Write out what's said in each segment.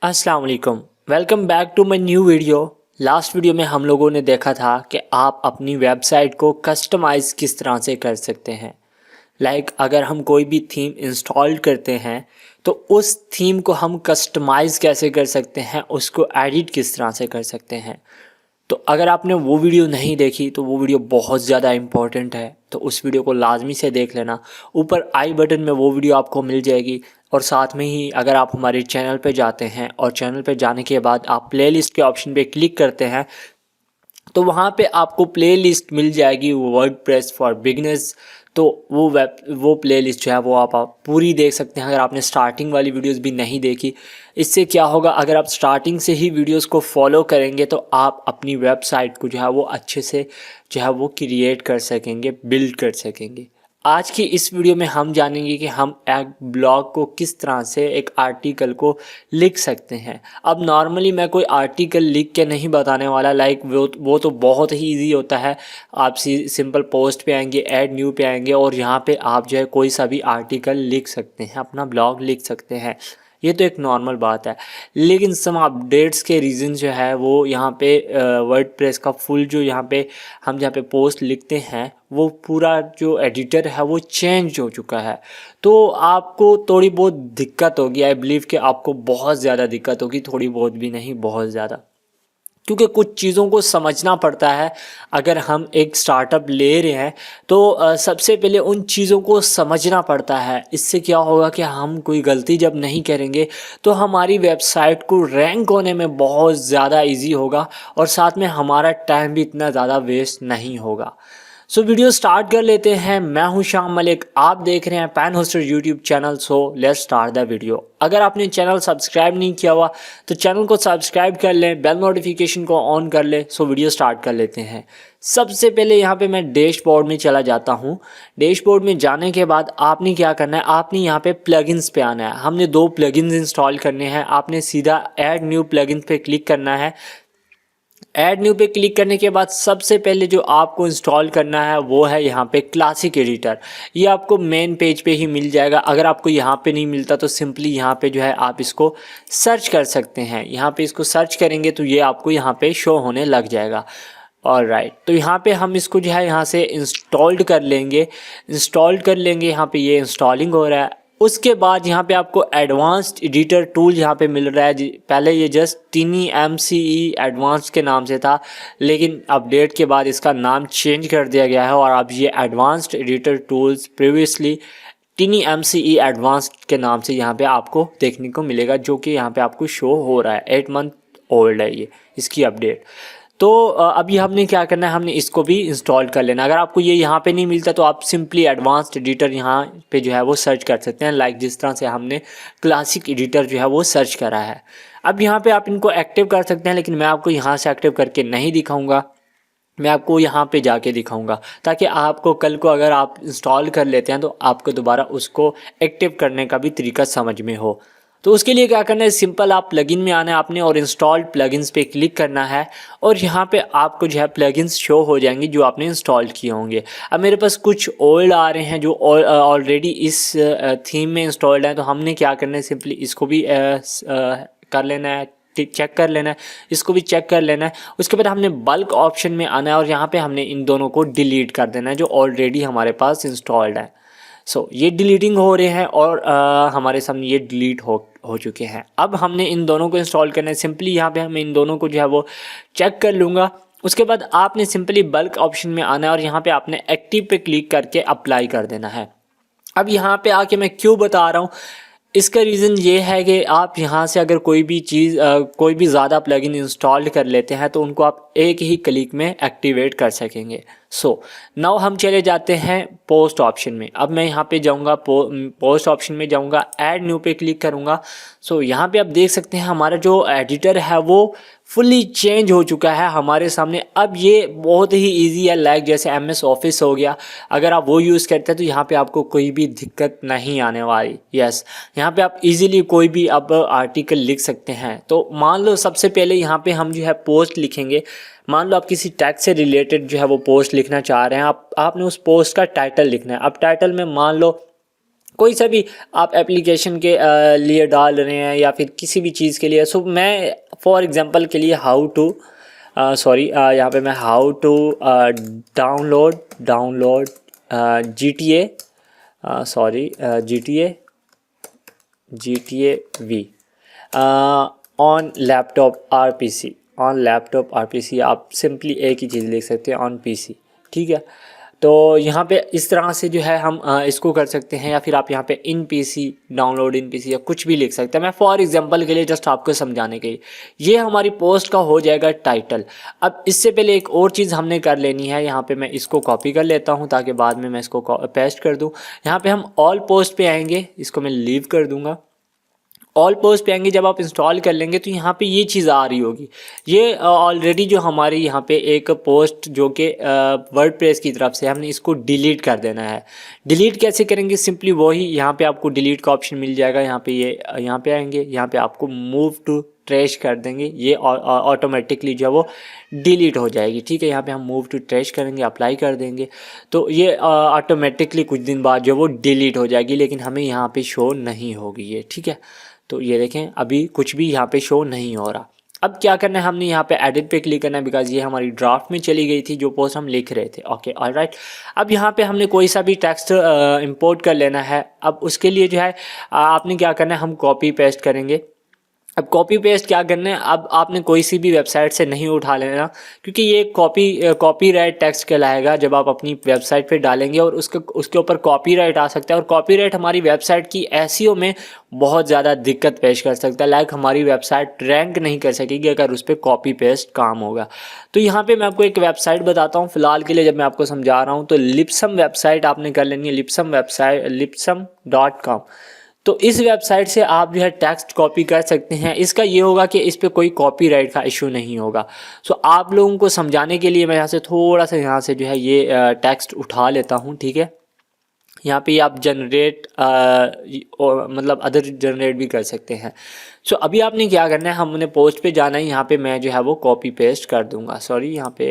अस्सलाम वालेकुम। Welcome back to my new video. Last video में हम लोगों ने देखा था कि आप अपनी वेबसाइट को कस्टमाइज़ किस तरह से कर सकते हैं। अगर हम कोई भी थीम इंस्टॉल करते हैं तो उस थीम को हम कस्टमाइज़ कैसे कर सकते हैं, उसको एडिट किस तरह से कर सकते हैं। तो अगर आपने वो वीडियो नहीं देखी तो वो वीडियो बहुत ज़्यादा इम्पॉर्टेंट है, तो उस वीडियो को लाजमी से देख लेना। ऊपर आई बटन में वो वीडियो आपको मिल जाएगी। और साथ में ही अगर आप हमारे चैनल पे जाते हैं और चैनल पे जाने के बाद आप प्लेलिस्ट के ऑप्शन पे क्लिक करते हैं तो वहाँ पे आपको प्लेलिस्ट मिल जाएगी वर्डप्रेस फॉर बिगिनर्स। तो वो प्लेलिस्ट जो है वो आप पूरी देख सकते हैं अगर आपने स्टार्टिंग वाली वीडियोस भी नहीं देखी। इससे क्या होगा, अगर आप स्टार्टिंग से ही वीडियोस को फॉलो करेंगे तो आप अपनी वेबसाइट को जो है वो अच्छे से जो है वो क्रिएट कर सकेंगे, बिल्ड कर सकेंगे। आज की इस वीडियो में हम जानेंगे कि हम एक ब्लॉग को किस तरह से एक आर्टिकल को लिख सकते हैं। अब नॉर्मली मैं कोई आर्टिकल लिख के नहीं बताने वाला, वो तो बहुत ही इजी होता है। आप सिंपल पोस्ट पे आएंगे, ऐड न्यू पे आएंगे और यहाँ पे आप जो है कोई सा भी आर्टिकल लिख सकते हैं, अपना ब्लॉग लिख सकते हैं। ये तो एक नॉर्मल बात है, लेकिन सम अपडेट्स के रीज़न जो है वो यहाँ पे वर्डप्रेस का फुल जो यहाँ पे हम जहाँ पे पोस्ट लिखते हैं वो पूरा जो एडिटर है वो चेंज हो चुका है। तो आपको थोड़ी बहुत दिक्कत होगी, आई बिलीव कि आपको बहुत ज़्यादा दिक्कत होगी, थोड़ी बहुत भी नहीं, बहुत ज़्यादा। क्योंकि कुछ चीज़ों को समझना पड़ता है। अगर हम एक स्टार्टअप ले रहे हैं तो सबसे पहले उन चीज़ों को समझना पड़ता है। इससे क्या होगा कि हम कोई गलती जब नहीं करेंगे तो हमारी वेबसाइट को रैंक होने में बहुत ज़्यादा इजी होगा और साथ में हमारा टाइम भी इतना ज़्यादा वेस्ट नहीं होगा। सो वीडियो स्टार्ट कर लेते हैं। मैं हूं शाम मलिक, आप देख रहे हैं pan होस्टर YouTube channel. So let's start the video. अगर आपने चैनल सब्सक्राइब नहीं किया हुआ तो चैनल को सब्सक्राइब कर लें, बेल नोटिफिकेशन को ऑन कर लें। सो वीडियो स्टार्ट कर लेते हैं। सबसे पहले यहाँ पे मैं डैशबोर्ड में चला जाता हूँ। डैशबोर्ड में जाने के बाद आपने क्या करना है, आपने यहाँ पे प्लगइन्स पे आना है। हमने 2 प्लगइन्स इंस्टॉल करने हैं। आपने सीधा ऐड न्यू प्लगइन्स पे क्लिक करना है। ऐड न्यू पे क्लिक करने के बाद सबसे पहले जो आपको इंस्टॉल करना है वो है यहाँ पे क्लासिक एडिटर। ये आपको मेन पेज पे ही मिल जाएगा। अगर आपको यहाँ पे नहीं मिलता तो सिंपली यहाँ पे जो है आप इसको सर्च कर सकते हैं। यहाँ पे इसको सर्च करेंगे तो ये आपको यहाँ पे शो होने लग जाएगा। ऑलराइट, तो यहाँ पे हम इसको जो है यहाँ से इंस्टॉल्ड कर लेंगे। यहाँ पे ये इंस्टॉलिंग हो रहा है। उसके बाद यहाँ पे आपको एडवांस्ड एडिटर टूल यहाँ पे मिल रहा है। पहले ये जस्ट टिनी MCE एडवांस्ड के नाम से था, लेकिन अपडेट के बाद इसका नाम चेंज कर दिया गया है और अब ये advanced editor tools previously टिनी MCE advanced के नाम से यहाँ पे आपको देखने को मिलेगा, जो कि यहाँ पे आपको शो हो रहा है। 8 मंथ ओल्ड है ये, इसकी अपडेट। तो अभी हमने क्या करना है, हमने इसको भी इंस्टॉल कर लेना। अगर आपको ये यहाँ पे नहीं मिलता तो आप सिंपली एडवांस्ड एडिटर यहाँ पे जो है वो सर्च कर सकते हैं, जिस तरह से हमने क्लासिक एडिटर जो है वो सर्च करा है। अब यहाँ पे आप इनको एक्टिव कर सकते हैं, लेकिन मैं आपको यहाँ से एक्टिव करके नहीं दिखाऊंगा, मैं आपको यहाँ पे जाके दिखाऊंगा, ताकि आपको कल को अगर आप इंस्टॉल कर लेते हैं तो आपको दोबारा उसको एक्टिव करने का भी तरीका समझ में हो। तो उसके लिए क्या करना है, सिंपल आप प्लगइन में आना है आपने और इंस्टॉल्ड प्लगइन्स पे क्लिक करना है और यहाँ पे आपको जो है प्लगइन्स शो हो जाएंगे जो आपने इंस्टॉल किए होंगे। अब मेरे पास कुछ ओल्ड आ रहे हैं जो ऑलरेडी इस थीम में इंस्टॉल्ड है, तो हमने क्या करना है, सिंपली इसको भी कर लेना है, चेक कर लेना है, इसको भी चेक कर लेना है। उसके बाद हमने बल्क ऑप्शन में आना है और यहाँ पे हमने इन दोनों को डिलीट कर देना है जो ऑलरेडी हमारे पास इंस्टॉल्ड है। ये डिलीटिंग हो रहे हैं और हमारे सामने ये डिलीट हो चुके हैं। अब हमने इन दोनों को इंस्टॉल करना है। सिंपली यहाँ पे हम इन दोनों को जो है वो चेक कर लूँगा। उसके बाद आपने सिंपली बल्क ऑप्शन में आना है और यहाँ पे आपने एक्टिव पे क्लिक करके अप्लाई कर देना है। अब यहाँ पे आके मैं क्यों बता रहा हूँ, इसका रीज़न ये है कि आप यहाँ से अगर कोई भी चीज़ कोई भी ज़्यादा प्लगइन इंस्टॉल कर लेते हैं तो उनको आप एक ही क्लिक में एक्टिवेट कर सकेंगे। नाउ हम चले जाते हैं पोस्ट ऑप्शन में। अब मैं यहाँ पे जाऊँगा, पोस्ट ऑप्शन में जाऊँगा, ऐड न्यू पे क्लिक करूँगा। यहाँ पे आप देख सकते हैं हमारा जो एडिटर है वो फुली चेंज हो चुका है हमारे सामने। अब ये बहुत ही इजी है, जैसे MS ऑफिस हो गया, अगर आप वो यूज़ करते हैं तो यहाँ पे आपको कोई भी दिक्कत नहीं आने वाली। यस, यहाँ पे आप इजीली कोई भी अब आर्टिकल लिख सकते हैं। तो मान लो सबसे पहले यहाँ पे हम जो है पोस्ट लिखेंगे। मान लो आप किसी टैग से रिलेटेड जो है वो पोस्ट लिखना चाह रहे हैं, आपने उस पोस्ट का टाइटल लिखना है। अब टाइटल में मान लो कोई सा भी आप एप्लीकेशन के लिए डाल रहे हैं या फिर किसी भी चीज़ के लिए। सो मैं फॉर एग्जांपल के लिए हाउ टू यहाँ पे मैं how to download GTA V on laptop or P C आप सिंपली एक ही चीज़ लिख सकते हैं, ऑन PC। ठीक है, तो यहाँ पे इस तरह से जो है हम इसको कर सकते हैं, या फिर आप यहाँ पे इन PC डाउनलोड इन PC या कुछ भी लिख सकते हैं। मैं फॉर एग्जांपल के लिए जस्ट आपको समझाने के लिए, ये हमारी पोस्ट का हो जाएगा टाइटल। अब इससे पहले एक और चीज़ हमने कर लेनी है, यहाँ पे मैं इसको कॉपी कर लेता हूँ ताकि बाद में मैं इसको पेस्ट कर दूँ। यहाँ पे हम ऑल पोस्ट पे आएंगे, इसको मैं लीव कर दूँगा। ऑल पोस्ट पे आएंगे, जब आप इंस्टॉल कर लेंगे तो यहाँ पे ये चीज़ आ रही होगी। ये ऑलरेडी जो हमारी यहाँ पे एक पोस्ट जो कि वर्डप्रेस की तरफ से, हमने इसको डिलीट कर देना है। डिलीट कैसे करेंगे? सिंपली वही, यहाँ पे आपको डिलीट का ऑप्शन मिल जाएगा। यहाँ पे यहाँ पे आएंगे, यहाँ पे आपको मूव टू ट्रैश कर देंगे, ये ऑटोमेटिकली जो है वो डिलीट हो जाएगी। ठीक है, यहाँ पे हम मूव टू ट्रैश करेंगे, अप्लाई कर देंगे तो ये ऑटोमेटिकली कुछ दिन बाद जो वो डिलीट हो जाएगी, लेकिन हमें यहाँ पे शो नहीं होगी ये। ठीक है, तो ये देखें अभी कुछ भी यहाँ पे शो नहीं हो रहा। अब क्या करना है, हमने यहाँ पे एडिट पे क्लिक करना है, बिकॉज ये हमारी ड्राफ्ट में चली गई थी जो पोस्ट हम लिख रहे थे। Okay, alright. अब यहाँ पे हमने कोई सा भी टेक्स्ट इंपोर्ट कर लेना है। अब उसके लिए जो है आपने क्या करना है, हम कॉपी पेस्ट करेंगे। अब कॉपी पेस्ट क्या करना है, अब आपने कोई सी भी वेबसाइट से नहीं उठा लेना, क्योंकि ये कॉपीराइट टेक्स्ट कहलाएगा जब आप अपनी वेबसाइट पे डालेंगे और उसके ऊपर कॉपीराइट आ सकता है। और कॉपीराइट हमारी वेबसाइट की एसईओ में बहुत ज़्यादा दिक्कत पेश कर सकता है। लाइक हमारी वेबसाइट रैंक नहीं कर सकेगी अगर उस पर कॉपी पेस्ट काम होगा। तो यहाँ पे मैं आपको एक वेबसाइट बताता हूँ फिलहाल के लिए, जब मैं आपको समझा रहा हूँ। तो लिप्सम वेबसाइट आपने कर लेनी है, लिप्सम.com। तो इस वेबसाइट से आप जो है टेक्स्ट कॉपी कर सकते हैं। इसका ये होगा कि इस पर कोई कॉपीराइट का इशू नहीं होगा। सो आप लोगों को समझाने के लिए मैं यहाँ से थोड़ा सा यहाँ से जो है ये टेक्स्ट उठा लेता हूँ। ठीक है, यहाँ पे आप जनरेट मतलब अदर जनरेट भी कर सकते हैं। सो अभी आपने क्या करना है, हमने पोस्ट पे जाना है। यहाँ पे मैं जो है वो कॉपी पेस्ट कर दूंगा, सॉरी यहाँ पे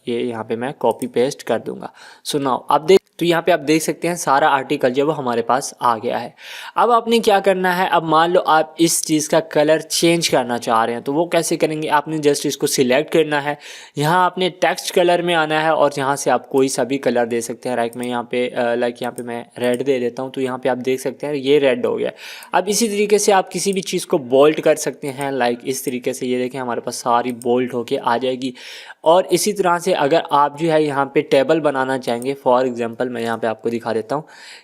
यहाँ पे मैं कॉपी पेस्ट कर दूंगा। सो नाउ आप यहाँ पे आप देख सकते हैं सारा आर्टिकल जो वो हमारे पास आ गया है। अब आपने क्या करना है, अब मान लो आप इस चीज़ का कलर चेंज करना चाह रहे हैं, तो वो कैसे करेंगे? आपने जस्ट इसको सिलेक्ट करना है, यहाँ आपने टेक्स्ट कलर में आना है और यहाँ से आप कोई सा भी कलर दे सकते हैं। लाइक मैं यहाँ पे मैं रेड दे देता हूँ, तो यहाँ पे आप देख सकते हैं ये रेड हो गया। अब इसी तरीके से आप किसी भी चीज़ को बोल्ड कर सकते हैं, लाइक इस तरीके से, ये देखें हमारे पास सारी बोल्ड होके आ जाएगी। और इसी तरह से अगर आप जो है यहाँ पे टेबल बनाना चाहेंगे, फॉर एग्जांपल मैं यहाँ पे आपको दिखा देता हूँ,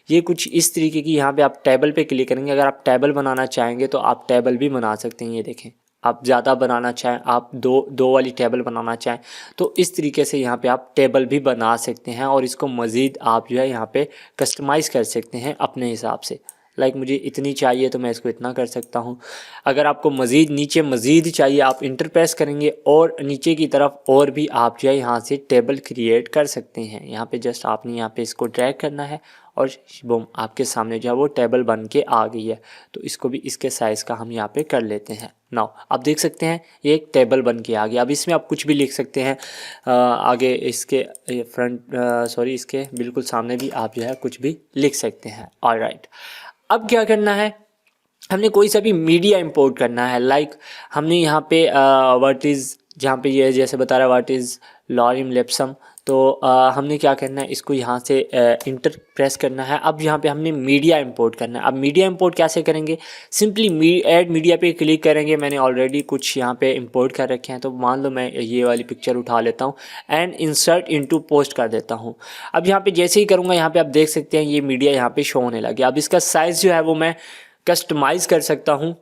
ये कुछ इस तरीके की, यहाँ पे आप टेबल पे क्लिक करेंगे। अगर आप टेबल बनाना चाहेंगे तो आप टेबल भी बना सकते हैं। ये देखें, आप ज़्यादा बनाना चाहें, आप दो वाली टेबल बनाना चाहें तो इस तरीके से यहाँ पे आप टेबल भी बना सकते हैं। और इसको मज़ीद आप जो है यहाँ पे कस्टमाइज़ कर सकते हैं अपने हिसाब से। लाइक मुझे इतनी चाहिए तो मैं इसको इतना कर सकता हूँ। अगर आपको मज़ीद नीचे मज़ीद चाहिए, आप इंटर प्रेस करेंगे और नीचे की तरफ और भी आप जो है यहाँ से टेबल क्रिएट कर सकते हैं। यहाँ पे जस्ट आपने यहाँ पे इसको ड्रैग करना है और बूम, आपके सामने जो है वो टेबल बन के आ गई है। तो इसको भी इसके साइज़ का हम यहाँ पे कर लेते हैं। नाउ आप देख सकते हैं ये एक टेबल बन के आ गया। अब इसमें आप कुछ भी लिख सकते हैं, आगे इसके इसके बिल्कुल सामने भी आप जो है कुछ भी लिख सकते हैं। ऑलराइट, अब क्या करना है, हमने कोई सा भी मीडिया इंपोर्ट करना है। लाइक हमने यहाँ पे व्हाट इज़, जहाँ पे ये जैसे बता रहा है व्हाट इज़ लॉरिम लिप्सम, तो हमने क्या करना है, इसको यहाँ से इंटर प्रेस करना है। अब यहाँ पे हमने मीडिया इंपोर्ट करना है। अब मीडिया इंपोर्ट कैसे करेंगे, सिंपली ऐड मीडिया पे क्लिक करेंगे। मैंने ऑलरेडी कुछ यहाँ पे इंपोर्ट कर रखे हैं, तो मान लो मैं ये वाली पिक्चर उठा लेता हूँ एंड इंसर्ट इनटू पोस्ट कर देता हूँ। अब यहाँ पे जैसे ही करूँगा, यहाँ पे आप देख सकते हैं ये मीडिया यहाँ पे शो होने लगे। अब इसका साइज़ जो है वो मैं कस्टमाइज़ कर सकता हूँ,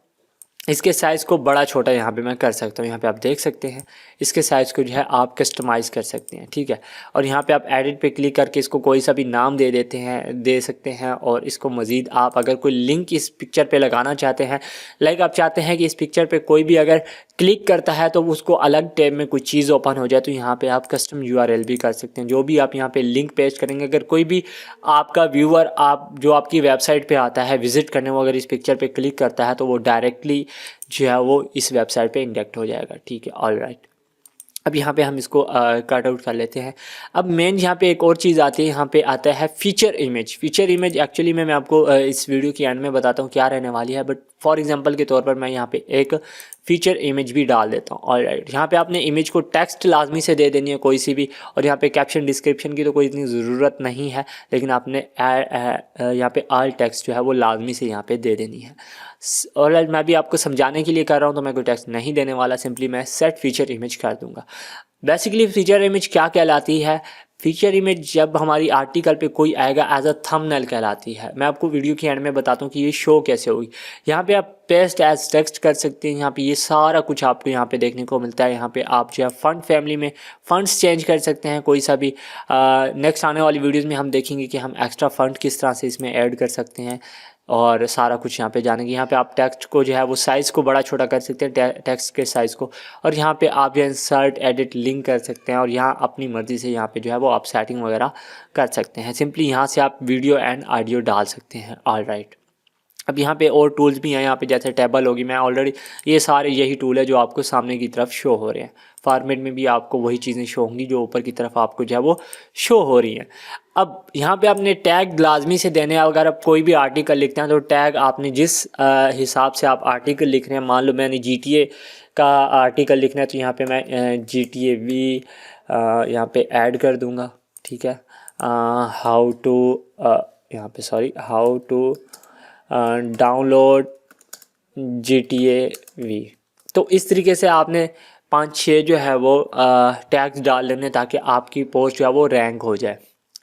इसके साइज़ को बड़ा छोटा यहाँ पे मैं कर सकता हूँ। यहाँ पे आप देख सकते हैं इसके साइज़ को जो है आप कस्टमाइज़ कर सकते हैं। ठीक है, और यहाँ पे आप एडिट पे क्लिक करके इसको कोई सा भी नाम दे सकते हैं। और इसको मज़ीद आप अगर कोई लिंक इस पिक्चर पे लगाना चाहते हैं, लाइक आप चाहते हैं कि इस पिक्चर पे कोई भी अगर क्लिक करता है तो उसको अलग टैब में कोई चीज़ ओपन हो जाए, तो यहाँ पे आप कस्टम URL भी कर सकते हैं। जो भी आप यहाँ पे लिंक पेस्ट करेंगे, अगर कोई भी आपका व्यूअर जो आपकी वेबसाइट पे आता है विज़िट करने, वो अगर इस पिक्चर पे क्लिक करता है तो वो डायरेक्टली जो है वो इस वेबसाइट पे इंडेक्ट हो जाएगा। ठीक है, ऑलराइट। अब यहाँ पे हम इसको कट आउट कर लेते हैं। अब मेन यहाँ पे एक और चीज़ आती है, यहाँ पे आता है feature image. Feature image actually मैं आपको इस वीडियो के एंड में बताता हूँ क्या रहने वाली है, बट फॉर एग्जांपल के तौर पर मैं यहाँ पे एक फीचर इमेज भी डाल देता हूँ। ऑलराइट, यहाँ पे आपने इमेज को टेक्स्ट लाजमी से दे देनी है कोई सी भी, और यहाँ पे कैप्शन डिस्क्रिप्शन की तो कोई इतनी ज़रूरत नहीं है, लेकिन आपने यहाँ पे ऑल टेक्स्ट जो है वो लाजमी से यहाँ पे दे देनी है। ऑलराइट, मैं भी आपको समझाने के लिए कर रहा हूँ तो मैं कोई टेक्स्ट नहीं देने वाला, सिंपली मैं सेट फीचर इमेज कर दूंगा। बेसिकली फीचर इमेज क्या कहलाती है? फीचर इमेज जब हमारी आर्टिकल पे कोई आएगा एज अ थंबनेल कहलाती है। मैं आपको वीडियो के एंड में बताता हूँ कि ये शो कैसे होगी। यहाँ पे आप पेस्ट एज टेक्स्ट कर सकते हैं, यहाँ पे ये सारा कुछ आपको यहाँ पे देखने को मिलता है। यहाँ पे आप जो है फंड फैमिली में फंड्स चेंज कर सकते हैं कोई सा भी। नेक्स्ट आने वाली वीडियोज़ में हम देखेंगे कि हम एक्स्ट्रा फंड किस तरह से इसमें ऐड कर सकते हैं, और सारा कुछ यहाँ पे जानेंगे। यहाँ पे आप टेक्स्ट को जो है वो साइज़ को बड़ा छोटा कर सकते हैं, टेक्स्ट के साइज़ को, और यहाँ पे आप जो है इंसर्ट एडिट लिंक कर सकते हैं, और यहाँ अपनी मर्ज़ी से यहाँ पे जो है वो आप सेटिंग वगैरह कर सकते हैं। सिंपली यहाँ से आप वीडियो एंड ऑडियो डाल सकते हैं। ऑलराइट, अब यहाँ पे और टूल्स भी हैं, यहाँ पे जैसे टेबल होगी, मैं ऑलरेडी ये सारे यही टूल है जो आपको सामने की तरफ शो हो रहे हैं। फॉर्मेट में भी आपको वही चीज़ें शो होंगी जो ऊपर की तरफ आपको जो है वो शो हो रही हैं। अब यहाँ पे आपने टैग लाजमी से देने हैं। अगर आप कोई भी आर्टिकल लिखते हैं तो टैग आपने जिस हिसाब से आप आर्टिकल लिख रहे हैं, मान लो मैंने GTA का आर्टिकल लिखना है तो यहाँ पे मैं GTA V यहाँ पे ऐड कर दूँगा। ठीक है, हाउ टू यहाँ पे sorry how to download GTA V। तो इस तरीके से आपने 5-6 जो है वो टैग्स डाल लेने ताकि आपकी पोस्ट जो है वो रैंक हो जाए।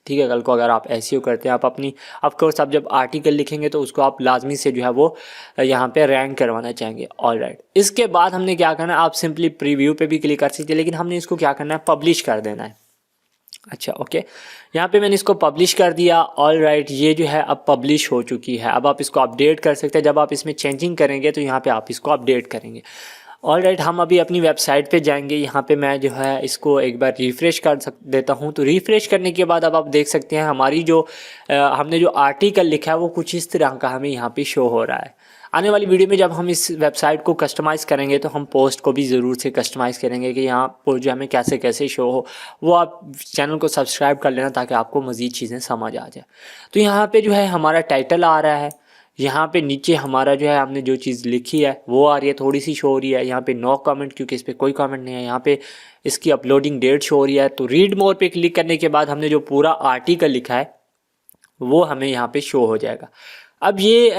ठीक है, कल को अगर आप SEO करते हैं, आप अपनी ऑफकोर्स आप जब आर्टिकल लिखेंगे तो उसको आप लाजमी से जो है वो यहाँ पे रैंक करवाना चाहेंगे। ऑलराइट, इसके बाद हमने क्या करना है, आप सिंपली प्रीव्यू पे भी क्लिक कर सकते हैं, लेकिन हमने इसको क्या करना है, पब्लिश कर देना है। अच्छा ओके, यहाँ पे मैंने इसको पब्लिश कर दिया। ऑलराइट, ये जो है अब पब्लिश हो चुकी है। अब आप इसको अपडेट कर सकते हैं। जब आप इसमें चेंजिंग करेंगे तो यहाँ पे आप इसको अपडेट करेंगे। ऑलराइट, हम अभी अपनी वेबसाइट पे जाएंगे। यहाँ पे मैं जो है इसको एक बार रिफ़्रेश कर देता हूँ। तो रिफ़्रेश करने के बाद अब आप देख सकते हैं हमारी जो हमने जो आर्टिकल लिखा है वो कुछ इस तरह का हमें यहाँ पे शो हो रहा है। आने वाली वीडियो में जब हम इस वेबसाइट को कस्टमाइज़ करेंगे तो हम पोस्ट को भी ज़रूर से कस्टमाइज़ करेंगे कि यहाँ पर जो हमें कैसे कैसे शो हो। वो आप चैनल को सब्सक्राइब कर लेना ताकि आपको मज़ीद चीज़ें समझ आ जाए। तो यहाँ पे जो है हमारा टाइटल आ रहा है, यहाँ पे नीचे हमारा जो है हमने जो चीज़ लिखी है वो आ रही है, थोड़ी सी शो हो रही है। यहाँ पे नो कमेंट क्योंकि इस पर कोई कमेंट नहीं है। यहाँ पे इसकी अपलोडिंग डेट शो हो रही है। तो रीड मोर पे क्लिक करने के बाद हमने जो पूरा आर्टिकल लिखा है वो हमें यहाँ पे शो हो जाएगा। अब ये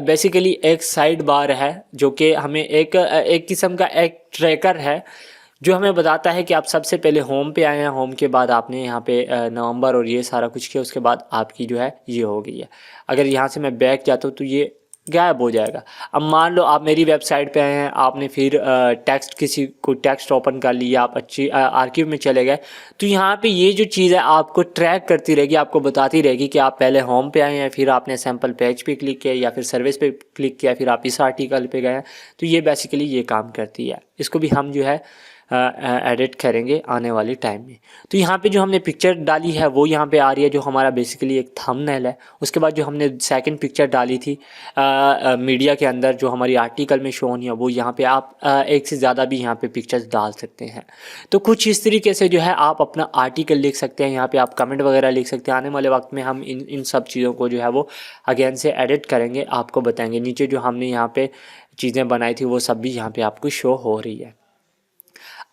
बेसिकली एक साइड बार है जो कि हमें एक किस्म का एक ट्रैकर है जो हमें बताता है कि आप सबसे पहले होम पे आए हैं, होम के बाद आपने यहाँ पे नवंबर और ये सारा कुछ किया, उसके बाद आपकी जो है ये हो गई है। अगर यहाँ से मैं बैक जाता हूँ तो ये गायब हो जाएगा। अब मान लो आप मेरी वेबसाइट पे आए हैं, आपने फिर टेक्स्ट किसी को टेक्स्ट ओपन कर लिया, आप अच्छी आर्किव में चले गए, तो यहाँ पे ये जो चीज़ है आपको ट्रैक करती रहेगी, आपको बताती रहेगी कि आप पहले होम पे आए हैं, फिर आपने सैम्पल पेज पे क्लिक किया या फिर सर्विस पे क्लिक किया, फिर आप इस आर्टिकल पे गए। तो ये बेसिकली ये काम करती है। इसको भी हम जो है एडिट करेंगे आने वाले टाइम में। तो यहाँ पे जो हमने पिक्चर डाली है वो यहाँ पे आ रही है, जो हमारा बेसिकली एक थंबनेल है। उसके बाद जो हमने सेकंड पिक्चर डाली थी मीडिया के अंदर जो हमारी आर्टिकल में शो होनी है, वो यहाँ पे आप एक से ज़्यादा भी यहाँ पे पिक्चर्स डाल सकते हैं। तो कुछ इस तरीके से जो है आप अपना आर्टिकल लिख सकते हैं। यहाँ पे आप कमेंट वगैरह लिख सकते हैं। आने वाले वक्त में हम इन सब चीज़ों को जो है वो अगेन से एडिट करेंगे, आपको बताएंगे। नीचे जो हमने यहाँ पे चीज़ें बनाई थी वो सब भी यहाँ पे आपको शो हो रही है।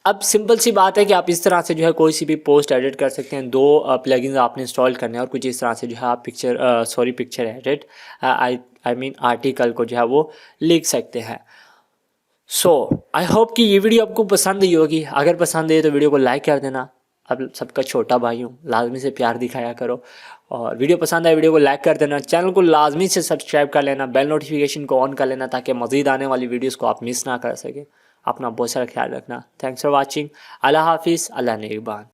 अब सिंपल सी बात है कि आप इस तरह से जो है कोई सी भी पोस्ट एडिट कर सकते हैं। 2 प्लगइन्स आपने इंस्टॉल करने हैं और कुछ इस तरह से जो है आप picture edit I mean article को जो है वो लिख सकते हैं। सो आई होप कि ये वीडियो आपको पसंद आई होगी। अगर पसंद है तो वीडियो को लाइक कर देना। अब सबका छोटा भाई हूँ, लाजमी से प्यार दिखाया करो। और वीडियो पसंद आए वीडियो को लाइक कर देना, चैनल को लाजमी से सब्सक्राइब कर लेना, बेल नोटिफिकेशन को ऑन कर लेना ताकि मज़ीद आने वाली वीडियोस को आप मिस ना कर सकें। अपना बहुत सारा ख्याल रखना। Thanks for watching. अल्लाह हाफिज़, अल्लाह निगहबान।